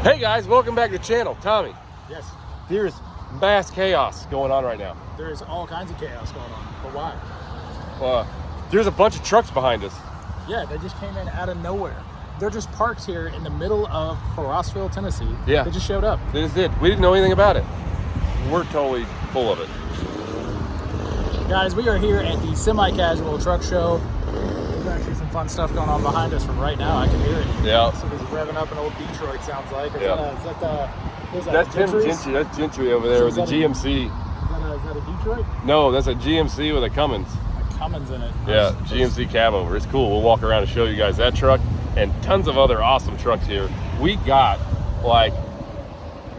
Hey guys, welcome back to the channel. Tommy, Yes, there's mass chaos going on right now. there is all kinds of chaos going on. But why? There's a bunch of trucks behind us. Yeah, they just came in out of nowhere. They're just parked here in the middle of Rossville, Tennessee. Yeah. They just showed up. They just did. We didn't know anything about it. We're totally full of it. Guys, we are here at the Semi-Casual Truck Show. There's actually some fun stuff going on behind us from right now. I can hear it. Yeah. Somebody's revving up an old Detroit, sounds like. Yeah. Is that That's Tim Gentry's? Gentry. That's Gentry over there with the GMC. Is that a Detroit? No, that's a GMC with a Cummins. A Cummins in it. Yeah, GMC cab over. It's cool. We'll walk around and show you guys that truck and tons of other awesome trucks here. We got like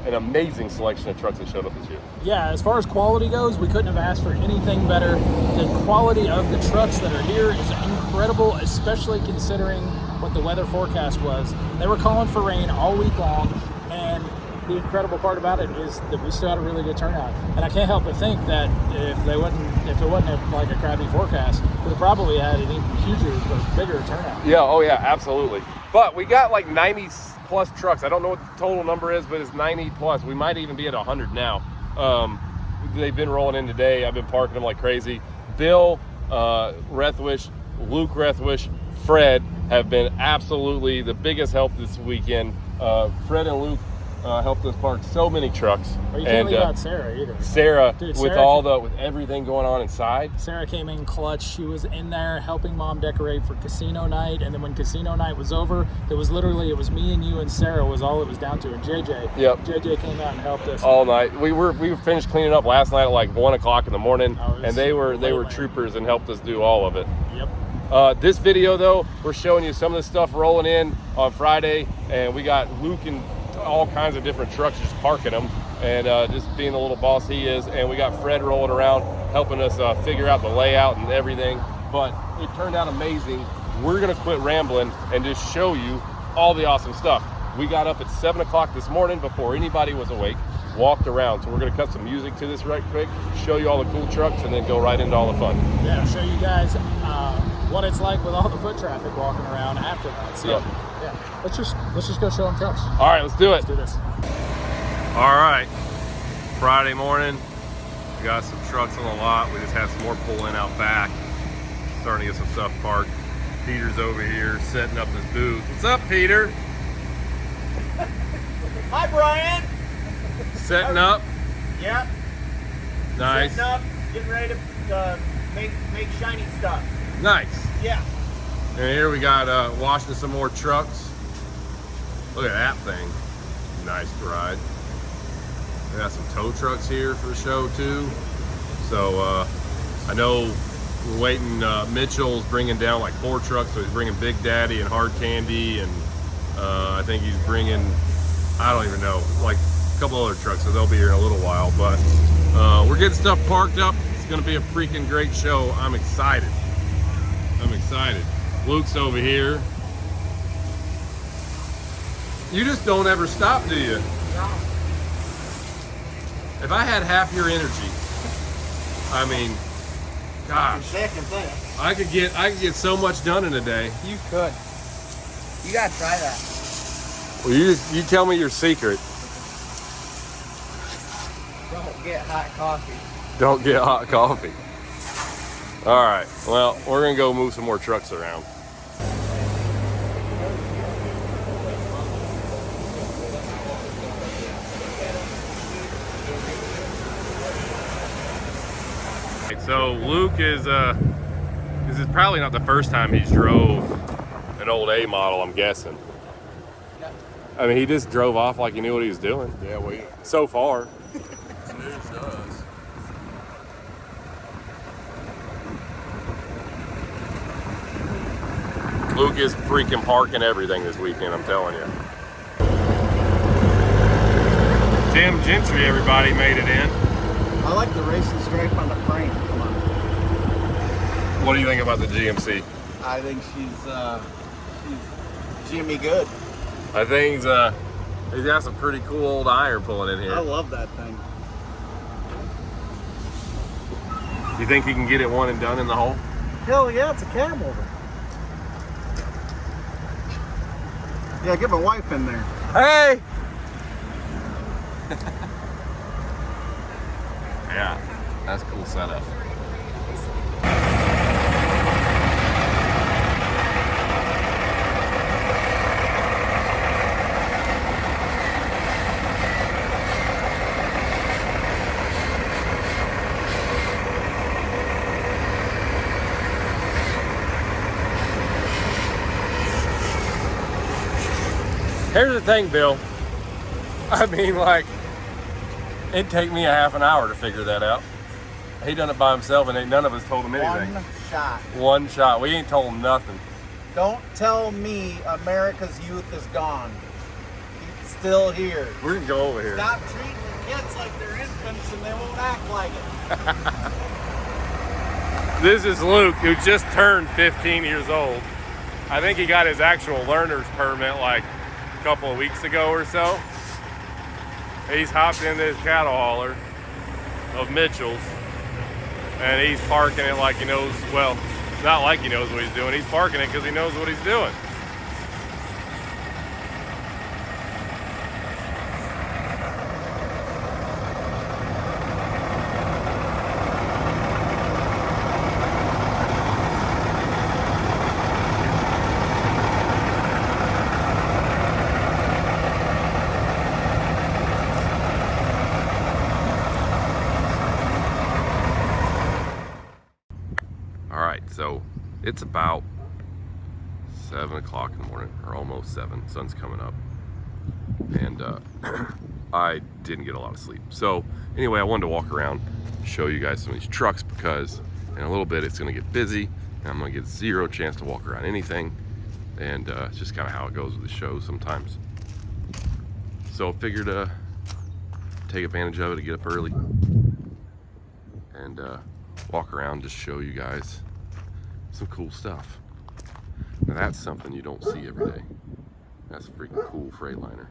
an amazing selection of trucks that showed up this year. Yeah, as far as quality goes, we couldn't have asked for anything better. The quality of the trucks that are here is incredible, especially considering what the weather forecast was. They were calling for rain all week long, and the incredible part about it is that we still had a really good turnout. And I can't help but think that if it wasn't like a crappy forecast, we probably had an even huger, bigger turnout. Yeah, oh yeah, absolutely. But we got like 90 plus trucks. I don't know what the total number is, but it's 90 plus. We might even be at 100 now. They've been rolling in today. I've been parking them like crazy. Bill Rethwish, Luke Rethwish, Fred have been absolutely the biggest help this weekend. Fred and Luke helped us park so many trucks. Or you can't leave out Sarah either. Sarah, Dude, with Sarah with everything going on inside. Sarah came in clutch. She was in there helping Mom decorate for casino night, and then when casino night was over, it was me and you and Sarah was all it was down to, and JJ. Yep. JJ came out and helped us all night. We were finished cleaning up last night at like 1 o'clock in the morning, and they were troopers and helped us do all of it. Yep. This video though, we're showing you some of the stuff rolling in on Friday, and we got Luke and all kinds of different trucks just parking them and just being the little boss he is, and we got Fred rolling around helping us figure out the layout and everything. But it turned out amazing. We're gonna quit rambling and just show you all the awesome stuff. We got up at 7 o'clock this morning before anybody was awake, walked around, so we're gonna cut some music to this right quick, show you all the cool trucks, and then go right into all the fun. Yeah, I'll show you guys what it's like with all the foot traffic walking around after that. So yeah, let's just go show them trucks. All right, let's do it. Let's do this. All right, Friday morning, we got some trucks on the lot. We just had some more pulling out back, starting to get some stuff parked. Peter's over here setting up his booth. What's up, Peter? Hi, Brian. Setting up. Yep. Nice. Setting up, getting ready to make shiny stuff. Nice. Yeah. And here we got washing some more trucks. Look at that thing. Nice ride. We got some tow trucks here for the show too. So I know we're waiting. Mitchell's bringing down like 4 trucks, so he's bringing Big Daddy and Hard Candy, and I think he's bringing, I don't even know, like a couple other trucks, so they'll be here in a little while. But we're getting stuff parked up. It's gonna be a freaking great show. I'm excited. Luke's over here. You just don't ever stop, do you? No. If I had half your energy, I mean, gosh, Second thing. I could get so much done in a day. You could. You gotta try that. Well, you tell me your secret. Don't get hot coffee. Don't get hot coffee. All right, well, we're gonna go move some more trucks around. So Luke is this is probably not the first time he's drove an old A model, I'm guessing. I mean, he just drove off like he knew what he was doing. Yeah, So far. snooze to us. Luke is freaking parking everything this weekend, I'm telling you. Tim Gentry, everybody, made it in. I like the racing stripe on the frame. Come on. What do you think about the GMC? I think she's Jimmy good. I think he's got some pretty cool old iron pulling in I here. love that thing. You think he can get it one and done in the hole? Hell yeah, it's a cab over. Yeah, get my wife in there. Hey! Yeah, that's a cool setup. Here's the thing, Bill. I mean, like, it'd take me a half an hour to figure that out. He done it by himself, and ain't none of us told him anything. One shot. One shot. We ain't told him nothing. Don't tell me America's youth is gone. It's still here. We're gonna go over here. Stop treating the kids like they're infants and they won't act like it. This is Luke, who just turned 15 years old. I think he got his actual learner's permit like a couple of weeks ago or so. He's hopped into his cattle hauler of Mitchell's, and he's parking it like he knows, well, not like he knows what he's doing. He's parking it because he knows what he's doing. So it's about 7 o'clock in the morning, or almost 7. Sun's coming up, and I didn't get a lot of sleep. So anyway, I wanted to walk around, show you guys some of these trucks, because in a little bit it's going to get busy and I'm going to get zero chance to walk around anything, and it's just kind of how it goes with the show sometimes. So I figured take advantage of it to get up early and walk around, just show you guys some cool stuff. Now that's something you don't see every day. That's a freaking cool Freightliner.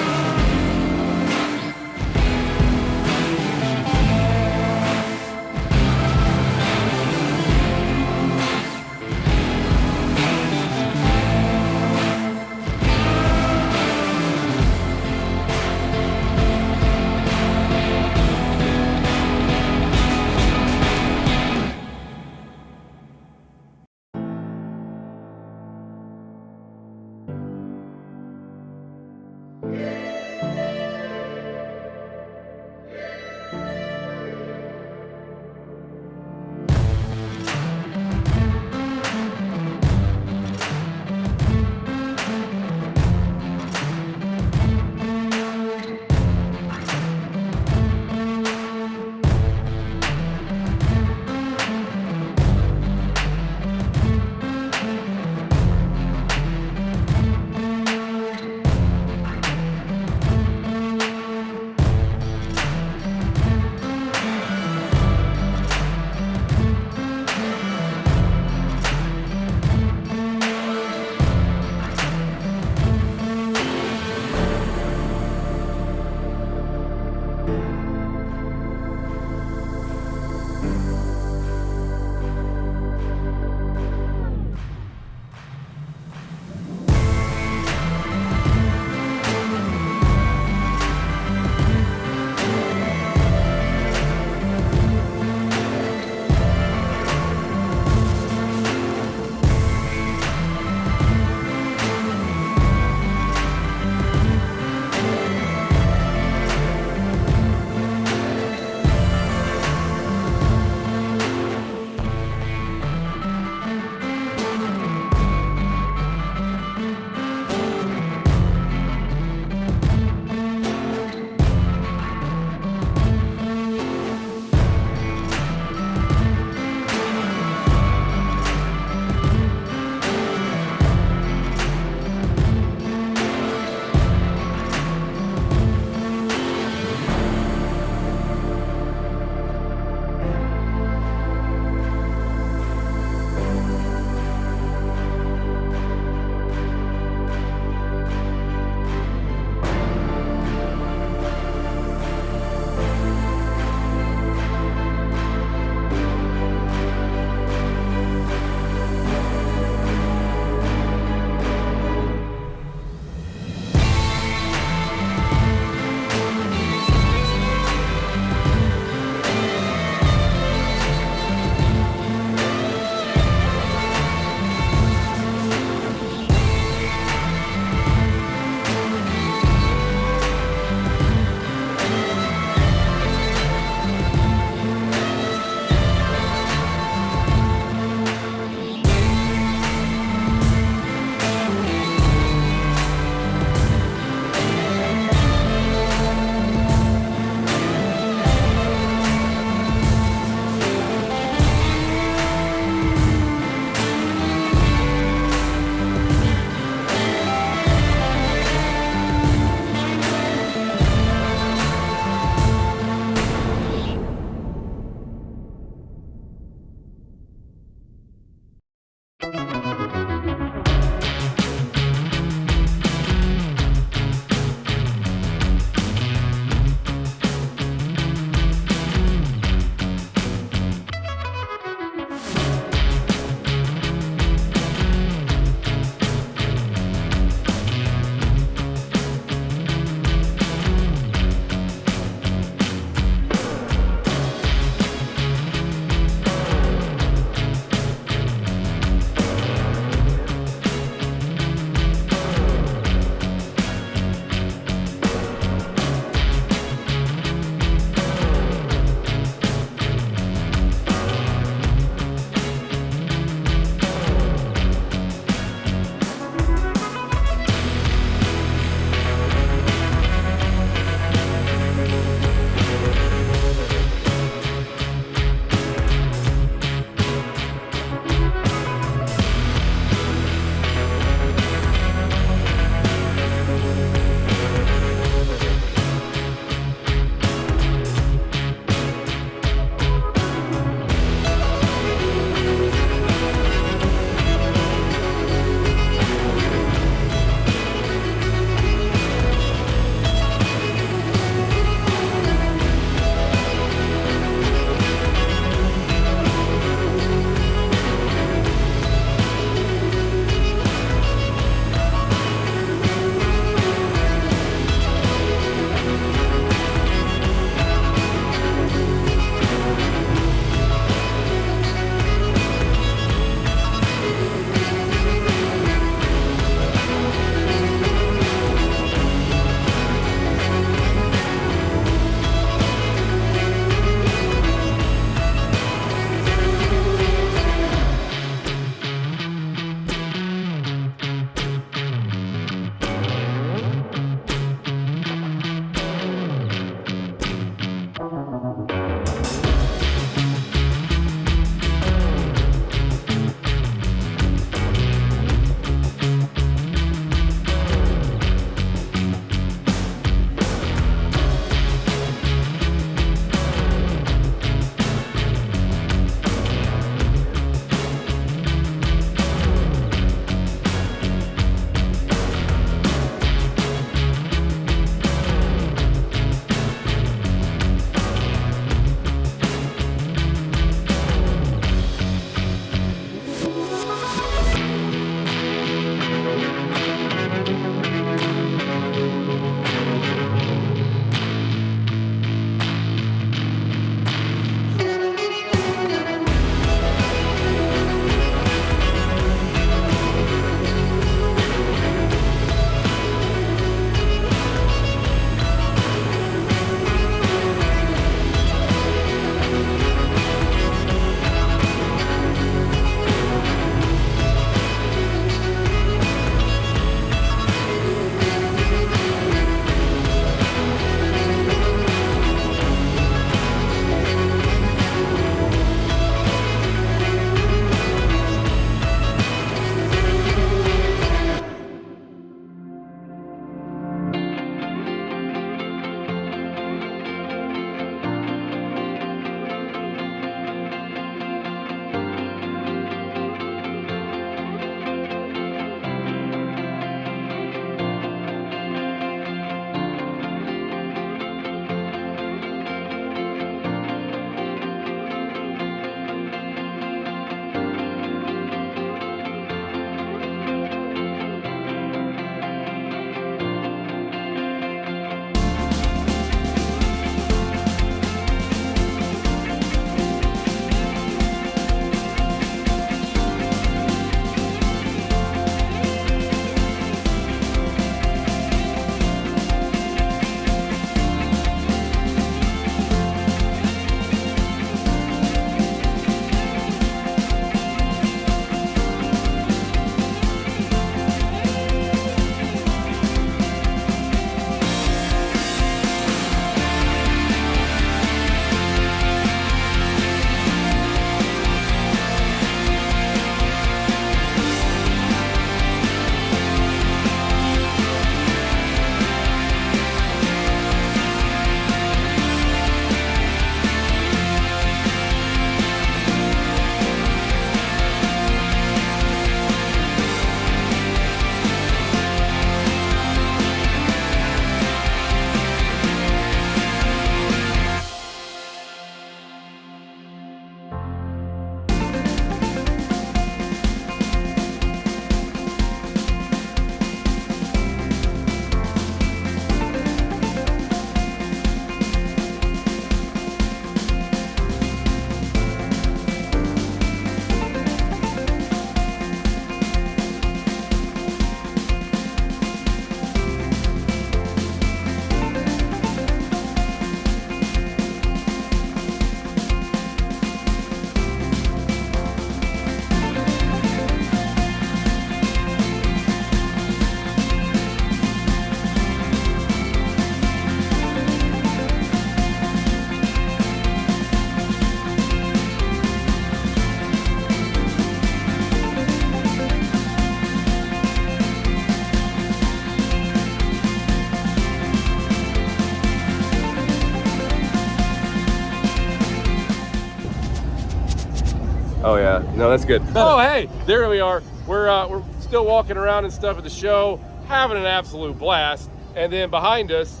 Oh yeah, no, that's good. Oh hey, there we are. We're still walking around and stuff at the show, having an absolute blast. And then behind us,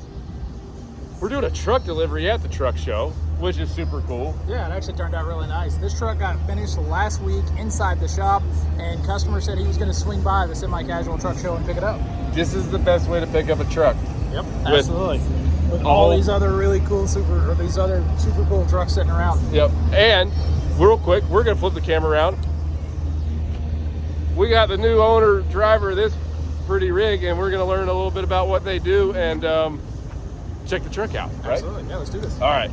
we're doing a truck delivery at the truck show, which is super cool. Yeah, it actually turned out really nice. This truck got finished last week inside the shop, and customer said he was going to swing by the semi-casual truck show and pick it up. This is the best way to pick up a truck. Yep, absolutely. With all these other really cool super cool trucks sitting around. Yep. And real quick, we're gonna flip the camera around. We got the new owner driver of this pretty rig, and we're gonna learn a little bit about what they do and check the truck out. Right? Absolutely. Yeah, let's do this. All right.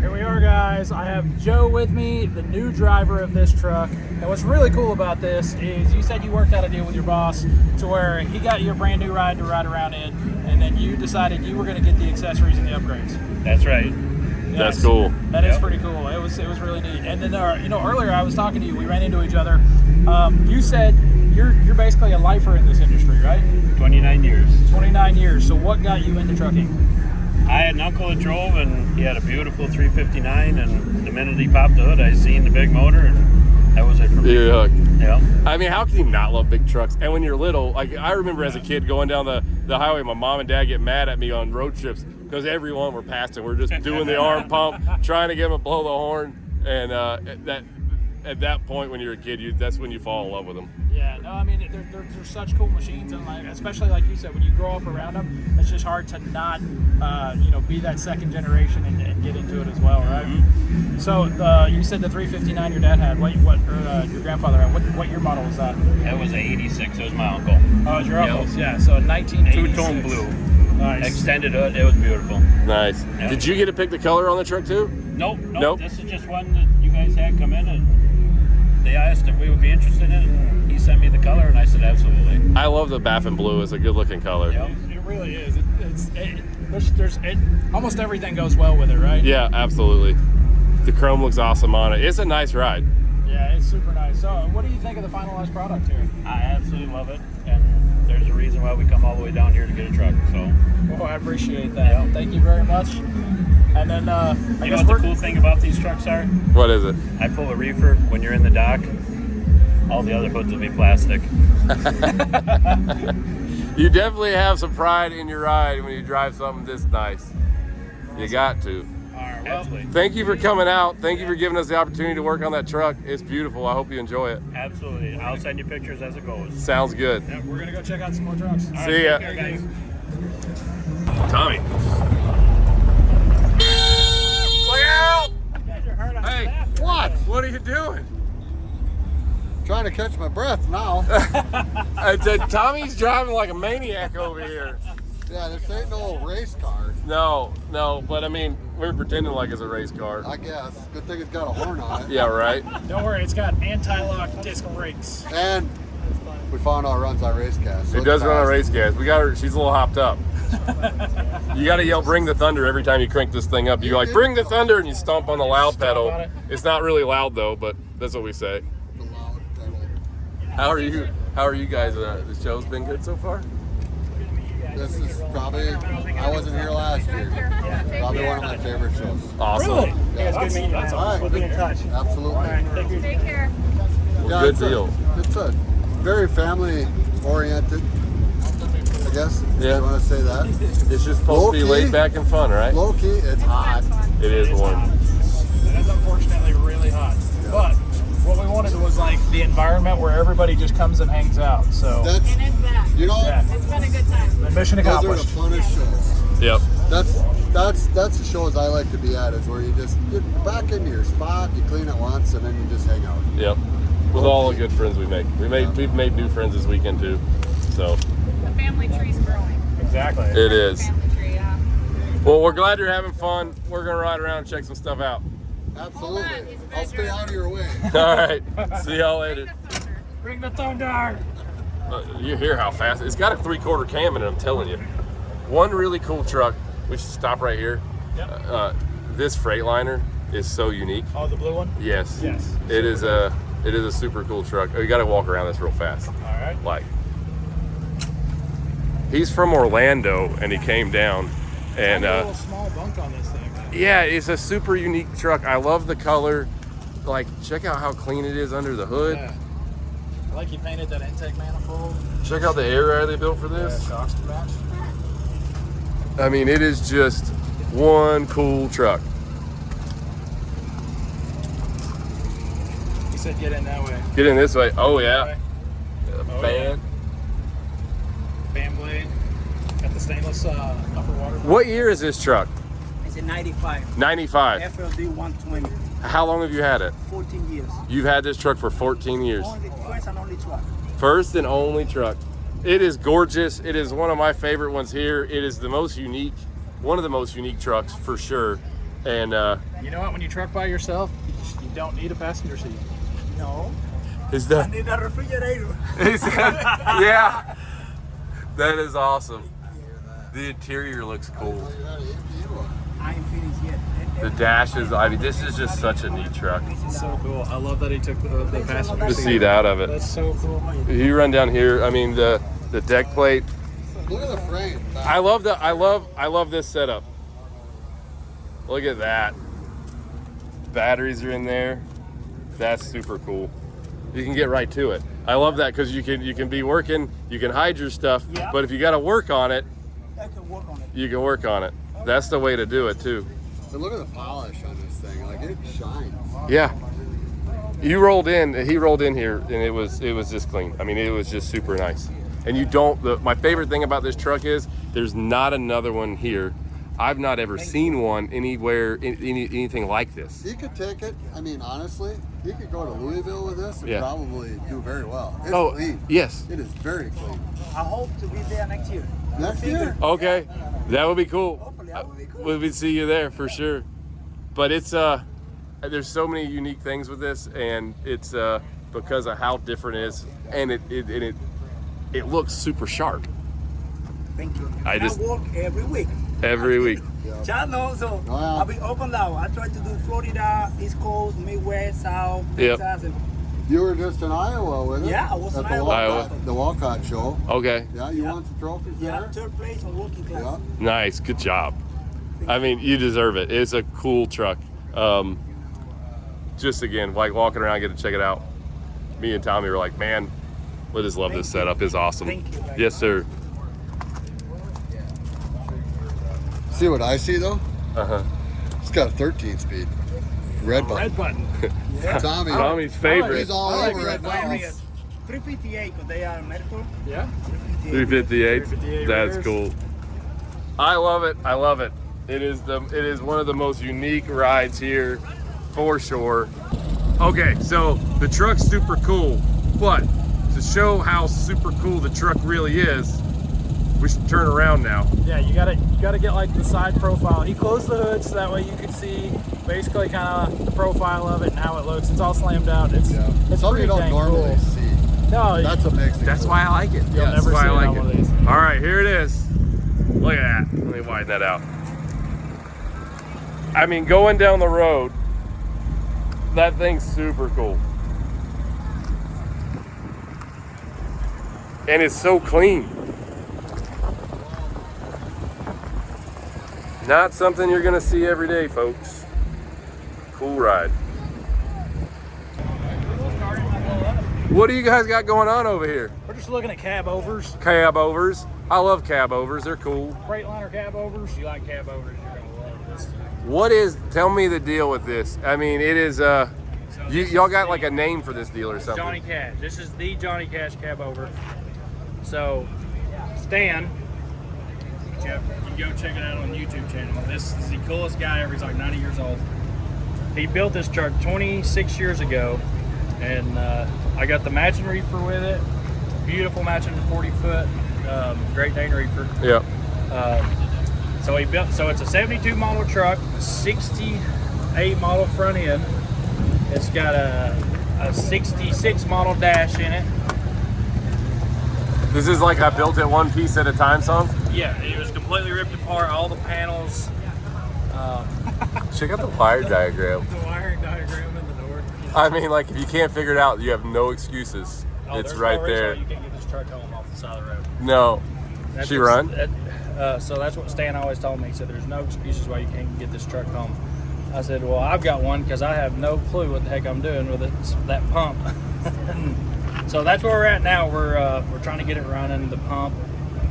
Here we are, guys. I have Joe with me, the new driver of this truck. And what's really cool about this is you said you worked out a deal with your boss to where he got you a brand new ride to ride around in, and then you decided you were going to get the accessories and the upgrades. That's right. That's cool. That is pretty cool. It was really neat. And then earlier I was talking to you. We ran into each other. You said you're basically a lifer in this industry, right? 29 years. 29 years. So what got you into trucking? I had an uncle that drove, and he had a beautiful 359, and the minute he popped the hood, I seen the big motor, and that was it for me. You're hooked. Yeah. I mean, how can you not love big trucks? And when you're little, like I remember as a kid going down the highway, my mom and dad get mad at me on road trips because everyone we're passing, we're just doing the arm pump, trying to get them to blow the horn, and at that point when you're a kid, that's when you fall in love with them. Yeah, no, I mean, they're such cool machines, and like, especially like you said, when you grow up around them, it's just hard to not, be that second generation and get into it as well, right? Mm-hmm. So you said the 359 your dad had. What your grandfather had? What year model was that? That was a 86. It was my uncle. Oh, it was your uncle's. Yeah. So 1986. Two-tone blue. Nice. Extended hood. It was beautiful. Nice. Yeah. Did you get to pick the color on the truck too? Nope. This is just one that you guys had come in, and they asked if we would be interested in it, and he sent me the color, and I said absolutely. I love the Baffin blue. It's a good looking color. Yep. It really is. Almost everything goes well with it, right? Yeah, absolutely. The chrome looks awesome on it. It's a nice ride. Yeah, it's super nice. So, what do you think of the finalized product here? I absolutely love it, and there's a reason why we come all the way down here to get a truck. So, Well, I appreciate that. Yeah. Thank you very much. And then, I you guess know what the cool thing about these trucks are? What is it? I pull a reefer when you're in the dock. All the other hoods will be plastic. You definitely have some pride in your ride when you drive something this nice. You got to. All right, well, Absolutely. Thank you for coming out. Thank you for giving us the opportunity to work on that truck. It's beautiful. I hope you enjoy it. Absolutely. I'll send you pictures as it goes. Sounds good. yeah, we're going to go check out some more trucks. All See ya. Take care, guys. Tommy. Look out! Hey, what are you doing? Trying to catch my breath now. Tommy's driving like a maniac over here. Yeah, this ain't no race car, No, but I mean, we're pretending like it's a race car. I guess. Good thing it's got a horn on it. Yeah, right? Don't worry, it's got anti-lock disc brakes. And we found out it runs on race cast. so It does it's run on fast. race gas. We got her. She's a little hopped up. You got to yell, "Bring the thunder!" every time you crank this thing up. You go like, "Bring the thunder!" and you stomp on the loud Stomp pedal. on it. It's not really loud though, but that's what we say. The loud pedal. How are you? How are you guys? The show's been good so far. This is probably, I wasn't here last year. Probably one of my favorite shows. Awesome. Really? Yeah, That's good meeting you. All right. We'll be in touch. Absolutely. Thank you. Take care. Yeah, Good it's deal. It's a very family oriented, I guess. Yeah. You want to say that? It's just supposed to be Low-key. laid back and fun, right? Low key, it's hot. It is warm. It is unfortunately really hot. But what we wanted was like the environment where everybody just comes and hangs out. So That's, And it's that. you know, yeah, It's been a good time. the mission those are the accomplished. funnest shows. Yep. That's the shows I like to be at, is where you just get back into your spot, you clean it once, and then you just hang out. Yep. With all the good friends we make. We've made new friends this weekend too. So The family tree's growing. Exactly. it is. Family tree, yeah. Well, we're glad you're having fun. We're gonna ride around and check some stuff out. Absolutely. Hold on, it's I'll stay bedroom. out of your way. All right. See y'all later. Bring the thunder. You hear how fast it's got a 3/4 cam in it. I'm telling you. One really cool truck. We should stop right here. Yep. This Freightliner is so unique. Oh, the blue one? Yes. Yes. It is a super cool truck. Oh, you got to walk around this real fast. All right. Like, he's from Orlando and he came down, and a little small bunk on this thing. yeah, it's a super unique truck. I love the color. like, check out how clean it is under the hood. Yeah. I like you painted that intake manifold. Check out the air area they built for Yeah, this. shocks to match. I mean, it is just one cool truck. He said get in that way. Get in this way. Oh yeah. That way. Oh, Fan. Fan blade. Got the stainless upper water. What year is this truck? It's a 95 95. FLD 120, How long have you had it? 14 years. You've had this truck for 14 years. Only first and only truck. First and only truck. It is gorgeous. It is one of my favorite ones here. It is the most unique, one of the most unique trucks for sure. And You know what? When you truck by yourself, you don't need a passenger seat. No, is I that? need a refrigerator. Yeah, that is awesome. The interior looks cool. I ain't finished yet. The dash is, I mean, this is just such a neat truck. This is so cool. I love that he took the passenger The seat out of it. That's so cool. You run down here, I mean, the deck plate. Look at the frame. I love this setup. Look at that. Batteries are in there. That's super cool. You can get right to it. I love that because you can be working, you can hide your stuff, Yeah. but if you got to work on it, I can work on it. you can work on it. That's the way to do it too. And look at the polish on this thing. Like it shines. Yeah. He rolled in here and it was just clean. I mean, it was just super nice. And you don't, my favorite thing about this truck is there's not another one here. I've not ever seen one anywhere, anything like this. You could take it. I mean, honestly, you could go to Louisville with this and Yeah. probably do very well. It's Oh, clean. yes. It is very clean. I hope to be there next year. Next year? Okay, that would be cool. Hopefully, that would be cool. We would see you there for sure. But it's there's so many unique things with this, and it's because of how different it is, and it looks super sharp Thank you. I just- work every week. every week. Chad knows, so Oh, yeah. I'll be open now. I try to do Florida, East Coast, Midwest, South, Yep. Texas, and You were just in Iowa with it? Yeah, I was At in the Iowa. Iowa. The Walcott show. Okay, Yeah, you Yeah. won some trophies yeah, there? third place on working class. Yeah. nice, good job. I mean, you deserve it. It's a cool truck. Just again, like walking around, get to check it out. Me and Tommy were like, man, we just love this setup. It's awesome. Thank you, guys. Yes, sir. See what I see though? Uh-huh. It's got a 13 speed. Red button. Red button. Tommy. Tommy's favorite. He's all I like over it now. 358 because they are medical. Yeah. 358. 358 That's rears. cool. I love it. I love it. It is one of the most unique rides here, for sure. Okay, so the truck's super cool, but to show how super cool the truck really is, we should turn around now. Yeah, you gotta get like the side profile. He closed the hood so that way you could see basically kind of the profile of it and how it looks. It's all slammed out. It's Something pretty you don't dang normally cool. see. No, That's what makes it That's cool. why I like it. You'll That's never why see I it like on one of it. these. All right, here it is. Look at that. Let me widen that out. I mean, going down the road, that thing's super cool. And it's so clean. Not something you're gonna see every day, folks. Cool ride. What do you guys got going on over here? We're just looking at cab overs, Cab overs. I love cab overs. They're cool. Freightliner cab overs. You like cab overs, you're gonna love this. What is? Tell me the deal with this. I mean, it is. Y'all got like a name for this deal or something? Johnny Cash. This is the Johnny Cash cab over. So, Stan, Jeff, you can go check it out on the YouTube channel. This is the coolest guy ever. He's like 90 years old. He built this truck 26 years ago, and I got the matching reefer with it. Beautiful matching 40-foot Great Dane reefer. Yep. So he built. So it's a 72 model truck, 68 model front end. It's got a 66 model dash in it. This is like I built it one piece at a time, song. Yeah, it was completely ripped apart. All the panels. Check out the wire diagram. The wiring diagram in the door. I mean, like if you can't figure it out, you have no excuses. Oh, It's there's right no reason there. why you can't get this truck home off the side of the road. No. That's She what's- run? So that's what Stan always told me. He said there's no excuses why you can't get this truck home. I said, well, I've got one because I have no clue what the heck I'm doing with it, that pump. So that's where we're at now. We're trying to get it running. The pump,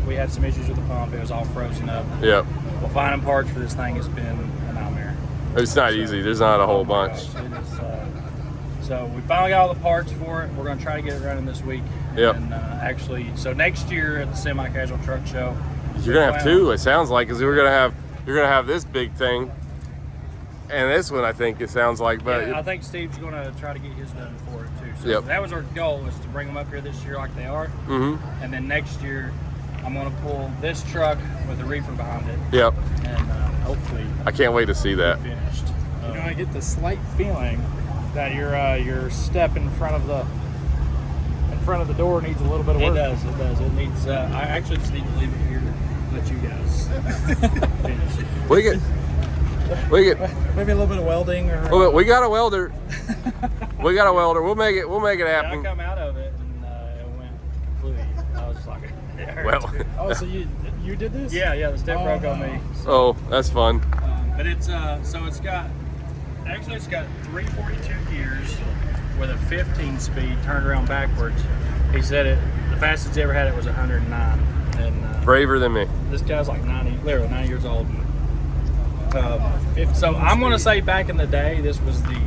we had some issues with the pump. It was all frozen up. Yep. Well, finding parts for this thing has been a nightmare. It's not easy. There's not a whole bunch. It is, so we finally got all the parts for it. We're going to try to get it running this week. Yep. And actually, so next year at the Semi-Casual Truck Show, You're gonna have two. It sounds like, because you're gonna have this big thing, and this one. I think it sounds like, but yeah, I think Steve's going to try to get his done for it too. So Yep. that was our goal, was to bring them up here this year like they are, and then next year I'm going to pull this truck with a reefer behind it, Yep. and hopefully I can't wait to see that. finished. You know, I get the slight feeling that your step in front of the door needs a little bit of It work. does. It does. It needs. I actually just need to leave it here to let you guys finish it. We get. Maybe a little bit of welding or. Well, we got a welder. We got a welder. We'll make it. We'll make it Yeah, I happen. come out of it and it went completely. I was just like, it hurt. Well. Oh, so you did this? Yeah. The step broke on me. Oh, that's fun. But it's so it's got 342 gears with a 15 speed turned around backwards. He said the fastest he ever had it was 109. And Braver than me. this guy's like 90 years old. So I'm gonna say back in the day, this was the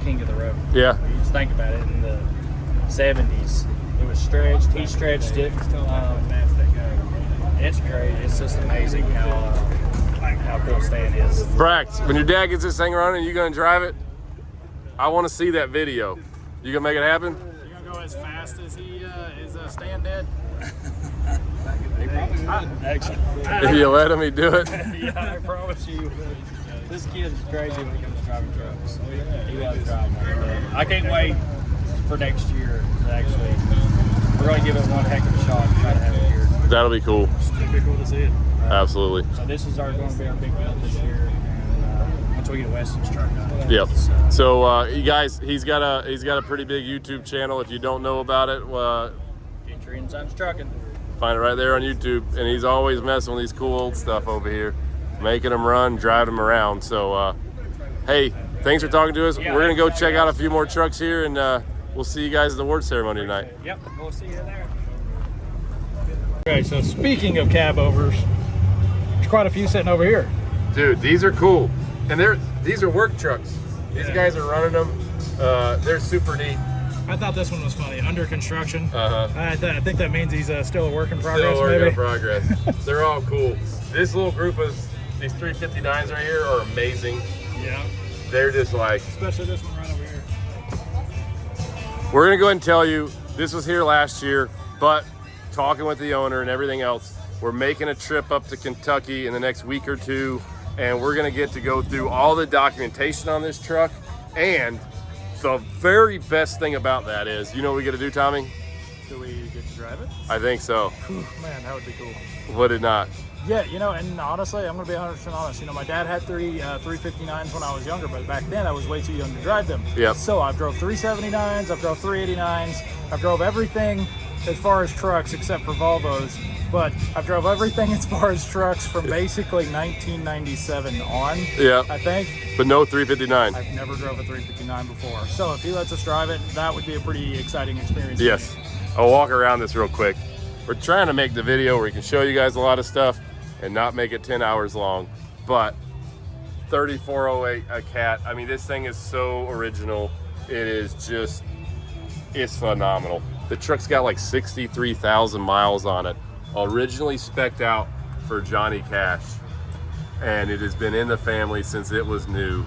king of the road. Yeah. You just think about it, in the 70s, it was stretched. He stretched it. It's crazy. It's just amazing how cool Stan is. Brax, when your dad gets this thing running, you gonna drive it? I want to see that video. You gonna make it happen? You gonna go as fast as he is Stan did? He probably would, actually. If you let him, he do it. Yeah, I promise you. This kid is crazy when it comes to driving trucks. He loves driving. I can't wait for next year to actually. We're going to give it one heck of a shot and try to have it here. That'll be cool. It'd be cool to see it. Absolutely. So this is going to be our big build this year, and once we get Weston's truck done. Yep. So you guys, he's got a pretty big YouTube channel. If you don't know about it, Gentry and Sons Trucking. find it right there on YouTube. And he's always messing with these cool old stuff over here, making them run, driving them around. So hey, thanks for talking to us. Yeah, We're gonna go thanks, check guys. out a few more trucks here, and we'll see you guys at the award ceremony tonight. Yep, we'll see you there. Okay, so speaking of cab overs, there's quite a few sitting over here. Dude, these are cool, and these are work trucks. These guys are running them. They're super neat. I thought this one was funny. Under construction. Uh-huh. I think that means he's still a work in progress. Still a work maybe. in progress. They're all cool. This little group of these 359s right here are amazing. Yeah. They're just like, Especially this one right over here. we're gonna go ahead and tell you, this was here last year, but talking with the owner and everything else, we're making a trip up to Kentucky in the next week or two, and we're gonna get to go through all the documentation on this truck. And the very best thing about that is, you know what we get to do, Tommy? Do we get to drive it? I think so. Man, that would be cool. Would it not? Yeah, you know, and honestly, I'm going to be 100% honest. You know, my dad had 359s when I was younger, but back then I was way too young to drive them. Yep. So I've drove 379s, I've drove 389s, I've drove everything as far as trucks except for Volvos. But I've drove everything as far as trucks from basically 1997 on, Yeah, I think. but no 359. I've never drove a 359 before. So if he lets us drive it, that would be a pretty exciting experience. Yes. I'll walk around this real quick. We're trying to make the video where we can show you guys a lot of stuff and not make it 10 hours long. But 3408 a Cat, I mean, this thing is so original. It is just, it's phenomenal. The truck's got like 63,000 miles on it. Originally spec'd out for Johnny Cash. And it has been in the family since it was new.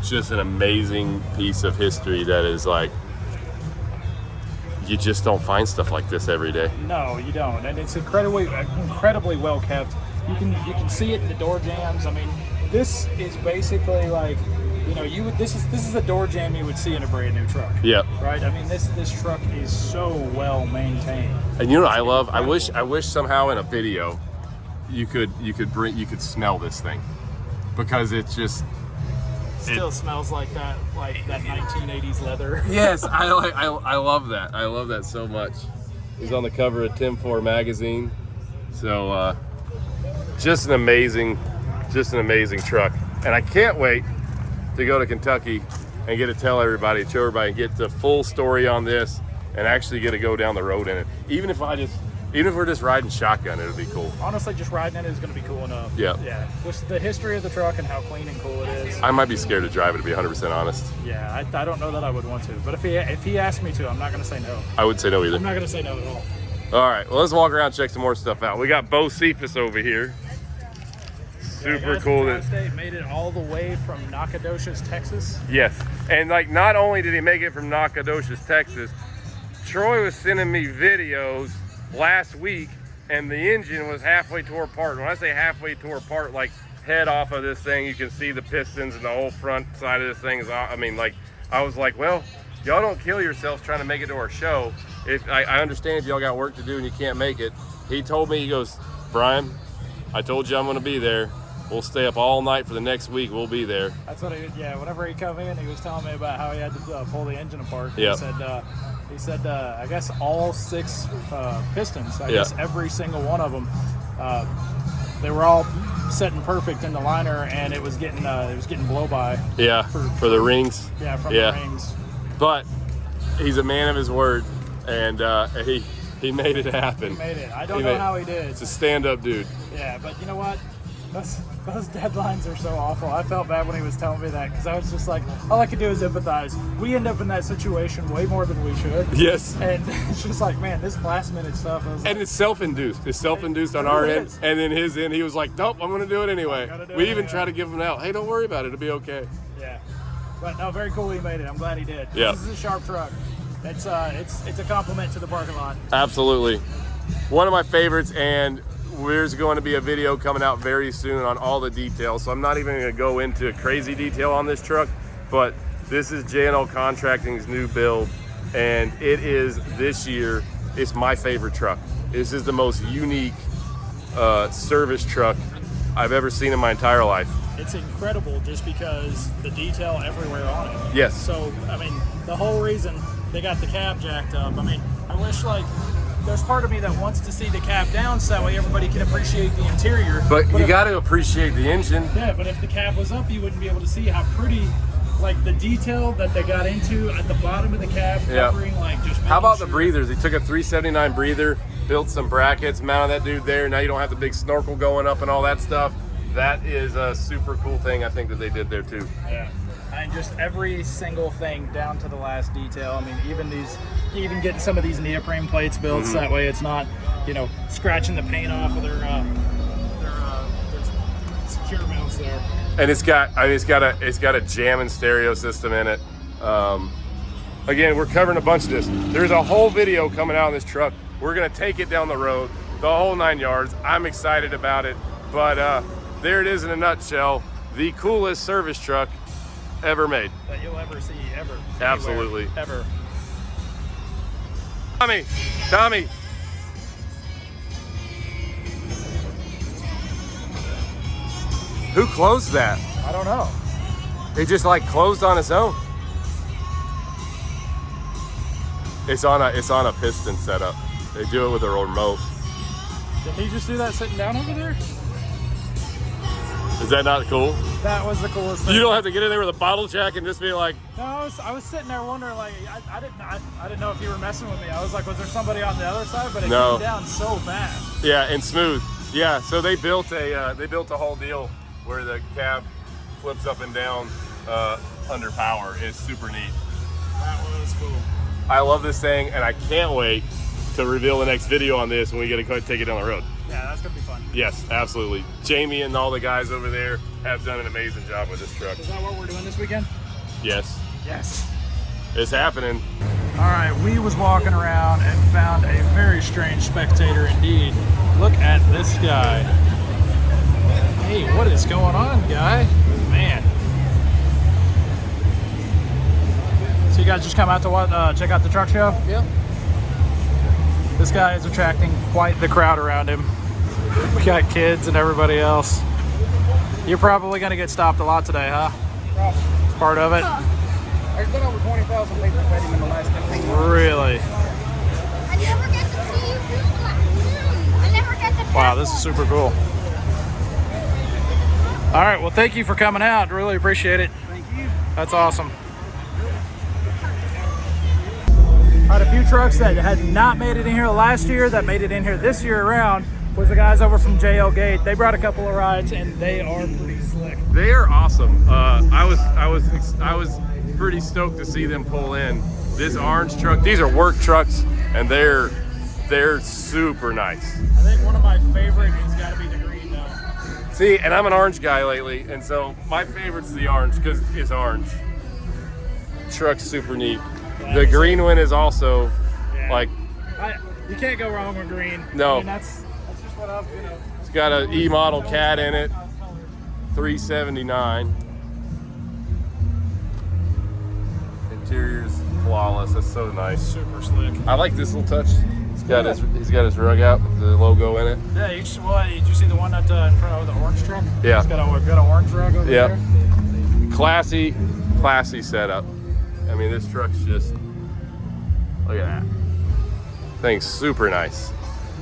Just an amazing piece of history that is like, you just don't find stuff like this every day. No, you don't, and it's incredibly well kept. You can see it in the door jams. I mean, this is basically like, you know, this is a door jam you would see in a brand new truck. Yep. Right. I mean, this truck is so well maintained. And you know what I love? I wish somehow in a video you could smell this thing, because it's just, Still smells like that 1980s leather. yes, I love that. I love that so much. He's on the cover of Tim 4 magazine. So just an amazing Just an amazing truck. And I can't wait to go to Kentucky and get to tell everybody, show everybody, get the full story on this and actually get to go down the road in it. Even if we're just riding shotgun, it'll be cool. Honestly, just riding it is going to be cool enough. Yeah. Yeah. Just the history of the truck and how clean and cool it is. I might be scared to drive it, to be 100% honest. Yeah, I don't know that I would want to. But if he asked me to, I'm not going to say no. I would say no either. I'm not going to say no at all. All right, well, let's walk around and check some more stuff out. We got Bo Cephas over here. Super guys cool. From Tri-State made it all the way from Nacogdoches, Texas. Yes, and like not only did he make it from Nacogdoches, Texas, Troy was sending me videos last week and the engine was halfway tore apart. When I say halfway tore apart, like head off of this thing, you can see the pistons and the whole front side of this thing is, I mean, like, I was like, well, y'all don't kill yourselves trying to make it to our show. If I understand if y'all got work to do and you can't make it. He told me, he goes, Brian, I told you I'm gonna be there. We'll stay up all night for the next week. We'll be there. That's what whenever he come in, he was telling me about how he had to pull the engine apart. Yep. He said, I guess all 6 pistons, I guess every single one of them, they were all setting perfect in the liner, and it was getting blow by. Yeah, for the rings. Yeah, from the rings. But he's a man of his word, and he made it happen. He made it. I don't know how he did. It's a stand-up dude. Yeah, but you know what? Those deadlines are so awful. I felt bad when he was telling me that because I was just like, all I could do is empathize. We end up in that situation way more than we should. Yes. And it's just like, man, this last minute stuff. I was like, And it's self-induced. It's self-induced on our end. And then his end, he was like, nope, I'm going to do it anyway. We even try to give him out. Hey, don't worry about it. It'll be okay. Yeah. But no, very cool he made it. I'm glad he did. Yeah. This is a sharp truck. It's a compliment to the parking lot. Absolutely. One of my favorites, and there's going to be a video coming out very soon on all the details, so I'm not even going to go into crazy detail on this truck, but this is J&L Contracting's new build, and it is, this year, it's my favorite truck. This is the most unique service truck I've ever seen in my entire life. It's incredible just because the detail everywhere on it. Yes. So, I mean, the whole reason they got the cab jacked up, I mean, I wish, like, there's part of me that wants to see the cab down so that way everybody can appreciate the interior. But you got to appreciate the engine. Yeah, but if the cab was up, you wouldn't be able to see how pretty, like, the detail that they got into at the bottom of the cab, covering, like, just How about the breathers? He took a 379 breather, built some brackets, mounted that dude there. Now you don't have the big snorkel going up and all that stuff. That is a super cool thing, I think, that they did there too. Yeah. And just every single thing down to the last detail. I mean, even getting some of these neoprene plates built so that way it's not, scratching the paint off of their secure mounts there. And it's got a jamming stereo system in it. Again, we're covering a bunch of this. There's a whole video coming out of this truck. We're gonna take it down the road, the whole 9 yards. I'm excited about it, but there it is in a nutshell. The coolest service truck ever made. That you'll ever see, ever. Absolutely. Anywhere, ever. Tommy. Who closed that? I don't know. It just like closed on its own. It's on a piston setup. They do it with a remote. Did he just do that sitting down over there? Is that not cool? That was the coolest thing. You don't have to get in there with a bottle jack and just be like. No, I was sitting there wondering, like, I didn't know if you were messing with me. I was like, was there somebody on the other side? But it came down so fast. Yeah, and smooth. Yeah, so they built a whole deal where the cab flips up and down under power. It's super neat. That was cool. I love this thing, and I can't wait to reveal the next video on this when we get to go take it down the road. Yeah, that's gonna be fun. Yes, absolutely. Jamie and all the guys over there have done an amazing job with this truck. Is that what we're doing this weekend? Yes, Yes. it's happening. All right, we was walking around and found a very strange spectator indeed. Look at this guy. Hey, what is going on, guy? Man. So you guys just come out to check out the truck show? Yep. This guy is attracting quite the crowd around him. We got kids and everybody else. You're probably gonna get stopped a lot today, huh? Probably. Part of it? There's been over 20,000 people betting in the last 15 minutes. Really? I never get to see you do that. I never get to. Wow, this is super cool. All right, well, thank you for coming out. Really appreciate it. Thank you. That's awesome. All right, a few trucks that had not made it in here last year that made it in here this year around was the guys over from JL Gate. They brought a couple of rides, and they are pretty slick. They are awesome. I was pretty stoked to see them pull in this orange truck. These are work trucks, and they're super nice. I think one of my favorite has got to be the green though. See, and I'm an orange guy lately, and so my favorite's the orange because it's orange. Truck's super neat. The green one is also like, you can't go wrong with green. No. I mean, that's just what I've, you know. it's got an E-model cat in it, 379. Interior's flawless. That's so nice. Super slick. I like this little touch. He's got his rug out with the logo in it. Yeah, did you see the one that in front of the orange truck? Yeah. It's got an orange rug over Yep. there. Classy setup. I mean, this truck's just, look at that. Thing's super nice.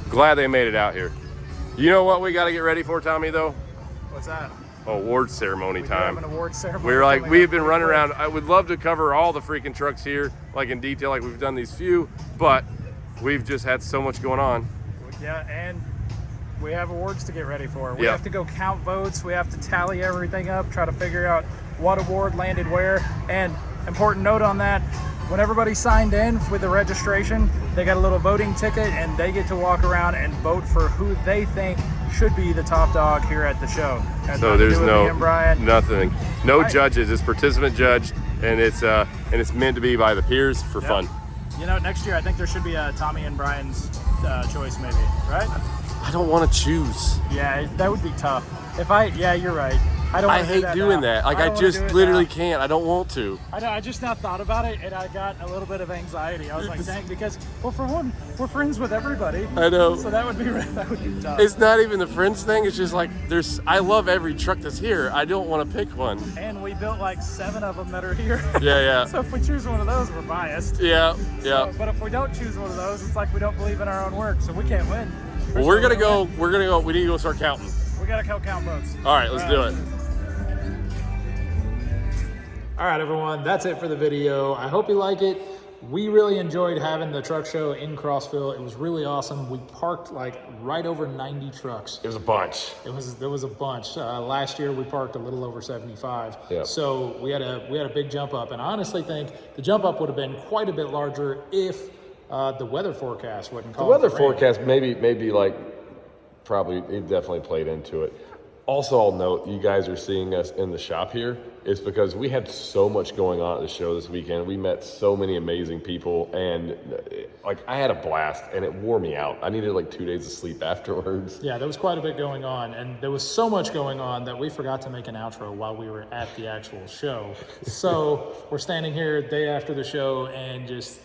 Glad they made it out here. You know what we got to get ready for, Tommy, though? What's that? Award ceremony We do have time. an award ceremony. We're like, coming we've up been pretty running quick. around. I would love to cover all the freaking trucks here, like in detail, like we've done these few, but we've just had so much going on. Yeah, and we have awards to get ready for. We Yep. have to go count votes. We have to tally everything up, try to figure out what award landed where. And important note on that, when everybody signed in with the registration, they got a little voting ticket and they get to walk around and vote for who they think should be the top dog here at the show. Has So nothing to there's do with me and Brian. nothing, no Right. judges. It's participant judged, and it's meant to be by the peers for Yep. fun. You know, next year I think there should be a Tommy and Brian's choice, maybe, right? I don't want to choose. Yeah, that would be tough. Yeah, you're right. I don't. I wanna do hate that doing now. that. Like, I don't wanna just do it literally now. can't. I don't want to. I know. I just now thought about it, and I got a little bit of anxiety. I was like, dang, because well, for one, we're friends with everybody. I know. So that would be tough. It's not even the friends thing. It's just like I love every truck that's here. I don't want to pick one. And we built like 7 of them that are here. Yeah. So if we choose one of those, we're biased. Yeah. But if we don't choose one of those, it's like we don't believe in our own work, so we can't win. Well, we're gonna go. We need to go start counting. We gotta count votes. All right, let's do it. All right, everyone, that's it for the video. I hope you like it. We really enjoyed having the truck show in Crossville. It was really awesome. We parked like right over 90 trucks. It was a bunch. There was a bunch. Last year we parked a little over 75. Yeah. So we had a big jump up, and I honestly think the jump up would have been quite a bit larger if the weather forecast wasn't The calling weather for rain. forecast maybe like probably it definitely played into it. Also, I'll note you guys are seeing us in the shop here. It's because we had so much going on at the show this weekend. We met so many amazing people, and like I had a blast, and it wore me out. I needed like 2 days of sleep afterwards. Yeah, there was quite a bit going on, and there was so much going on that we forgot to make an outro while we were at the actual show. So we're standing here day after the show and just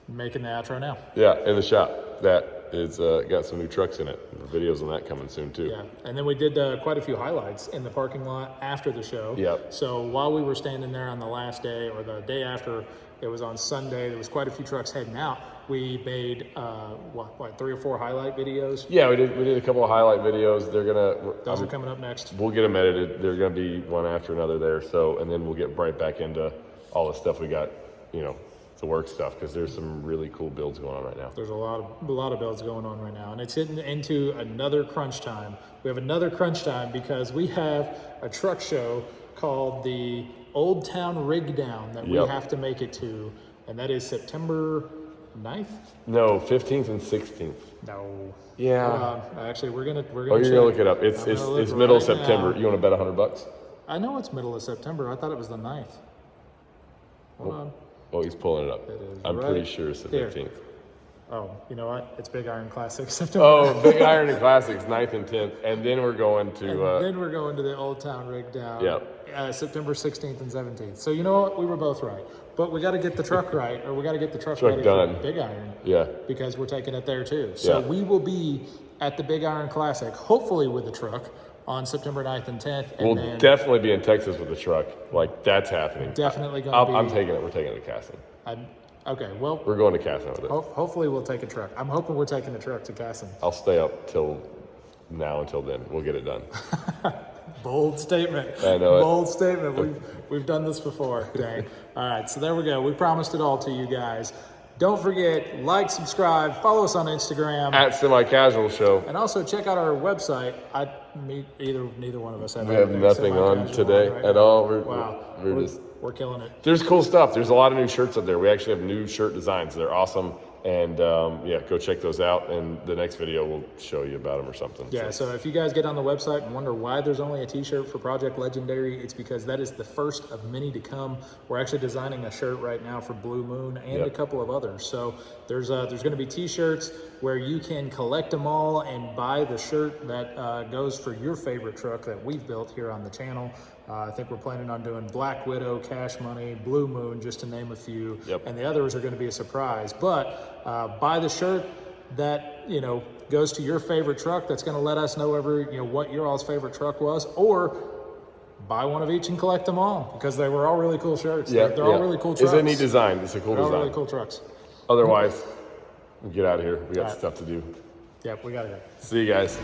making the outro now. Yeah, in the shop that is got some new trucks in it. Videos on that coming soon too. Yeah, and then we did quite a few highlights in the parking lot after the show. Yep. So while we were standing there on the last day or the day after, it was on Sunday, there was quite a few trucks heading out. We made, 3 or 4 highlight videos? Yeah, we did a couple of highlight videos. Those are coming up next. We'll get them edited. They're going to be one after another there. So, and then we'll get right back into all the stuff we got, the work stuff, because there's some really cool builds going on right now. There's a lot of builds going on right now, and it's hitting into another crunch time. We have another crunch time because we have a truck show called the Old Town Rig Down that we Yep. have to make it to, and that is September 9th? No, 15th and 16th. No. Yeah. Actually, we're gonna. Oh, you're gonna look it up. It's I'm gonna look middle of right September. now. You want to bet $100? I know it's middle of September. I thought it was the 9th. Hold on. Oh, he's pulling it up. It is I'm right pretty sure it's the here. 15th. Oh, you know what? It's Big Iron Classic September. Oh, Big Iron and Classics, 9th and 10th, and then we're going to. And then we're going to the Old Town Rig Down. Yep. September 16th and 17th. So you know what? We were both right. But we got to get the truck right, or we got to get the truck ready done. for Big Iron. Yeah. Because we're taking it there too. So Yeah. we will be at the Big Iron Classic, hopefully with the truck, on September 9th and 10th. And We'll then definitely be in Texas with the truck. Like that's happening. definitely going to be. I'm taking it. We're taking it to Casson. Okay, well, We're going to Casson with it. hopefully we'll take a truck. I'm hoping we're taking the truck to Casson. I'll stay up till now until then. We'll get it done. Bold statement. I know it. Bold statement. We've done this before. Dang. All right, so there we go. We promised it all to you guys. Don't forget, like, subscribe, follow us on Instagram, At Semi Casual Show. and also check out our website. Neither one of us have We have anything nothing on semi-casual today right at now. all. We're killing it. There's cool stuff. There's a lot of new shirts up there. We actually have new shirt designs. They're awesome. And yeah, go check those out. And the next video will show you about them or something. Yeah, so if you guys get on the website and wonder why there's only a t-shirt for Project Legendary, it's because that is the first of many to come. We're actually designing a shirt right now for Blue Moon and a couple of others. So there's going to be t-shirts where you can collect them all and buy the shirt that goes for your favorite truck that we've built here on the channel. I think we're planning on doing Black Widow, Cash Money, Blue Moon, just to name a few. And the others are going to be a surprise. But buy the shirt that, you know, goes to your favorite truck. That's going to let us know what your all's favorite truck was. Or buy one of each and collect them all, because they were all really cool shirts. They're all really cool trucks. It's a neat design. It's a cool They're all design. really cool trucks. Otherwise, we get out of here. We got stuff to do. Yep, we got to go. See you guys.